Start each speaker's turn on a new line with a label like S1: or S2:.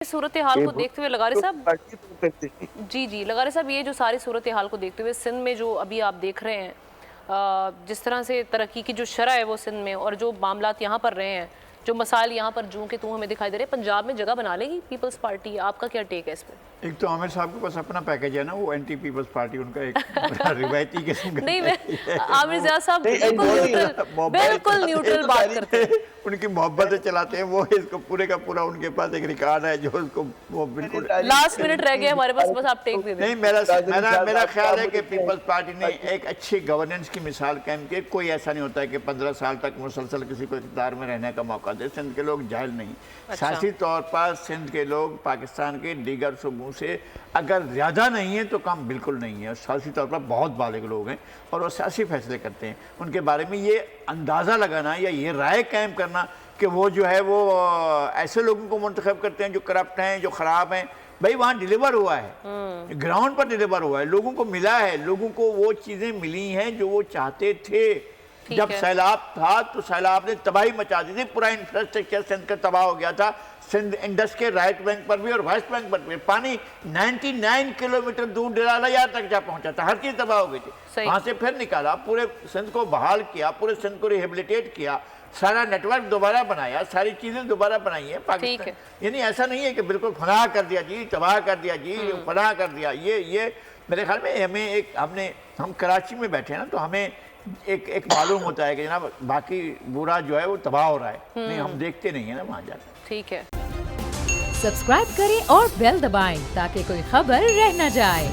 S1: सूरत हाल को देखते हुए लगारी साहब जी लगारी साहब, ये जो सारी सूरत हाल को देखते हुए सिंध में जो अभी आप देख रहे हैं, जिस तरह से तरक्की की जो शरह है वो सिंध में, और जो मामलात यहाँ पर रहे हैं, जो मसाइल यहाँ पर जूं के तू हमें दिखाई दे रहे हैं, पंजाब में जगह बना लेगी पीपल्स पार्टी? आपका क्या टेक है इस पर?
S2: एक तो आमिर साहब के पास अपना पैकेज है ना, वो एंटी पीपल्स पार्टी उनका एक रिवायती किस्म का
S1: नहीं, मैं आमिर ज़िया साहब बिल्कुल न्यूट्रल बात करते हैं,
S2: उनकी मोहब्बत से चलाते हैं वो। इसको पूरे का पूरा उनके पास एक रिकॉर्ड है जो उसको वो बिल्कुल
S1: लास्ट मिनट रह गया हमारे पास, बस आप टेक दे दें।
S2: नहीं, मेरा ख्याल है कि पीपल्स पार्टी ने एक अच्छी गवर्नेंस की मिसाल कायम की। कोई ऐसा नहीं होता है कि 15 साल तक मुसलसल किसी को इक़्तिदार में रहने का मौका दे। सिंध के लोग जाहिल नहीं, सियासी तौर पर सिंध के लोग पाकिस्तान के दीगर सूबों से अगर ज़्यादा नहीं है तो कम बिल्कुल नहीं है। सियासी तौर पर बहुत बालिग लोग हैं और वो सियासी फैसले करते हैं। उनके बारे में ये अंदाज़ा लगाना या ये राय कायम करना कि वो जो है वो ऐसे लोगों को मुंतखब करते हैं जो करप्ट हैं, जो ख़राब हैं, भाई वहाँ डिलीवर हुआ है, ग्राउंड पर डिलीवर हुआ है, लोगों को मिला है, लोगों को वो चीज़ें मिली हैं जो वो चाहते थे। जब सैलाब था तो सैलाब ने तबाही मचा दी थी, पूरा इंफ्रास्ट्रक्चर सिंध का तबाह हो गया था। सिंध इंडस के राइट बैंक पर भी और वेस्ट बैंक पर भी पानी 99 किलोमीटर दूर डेराला तक जा पहुंचा था, हर चीज़ तबाह हो गई थी। वहाँ से फिर निकाला, पूरे सिंध को बहाल किया, पूरे सिंध को रिहेबिलिटेट किया, सारा नेटवर्क दोबारा बनाया, सारी चीज़ें दोबारा बनाई हैं पाकिस्तान। यानी ऐसा नहीं है कि बिल्कुल फनाह कर दिया जी, तबाह कर दिया जी, फनाह कर दिया। ये मेरे ख्याल में हम कराची में बैठे हैं ना, तो हमें एक मालूम होता है कि जनाब बाकी बुरा जो है वो तबाह हो रहा है, नहीं हम देखते नहीं है ना वहाँ जाकर।
S1: ठीक है,
S3: सब्सक्राइब करें और बेल दबाएं ताकि कोई खबर रह न जाए।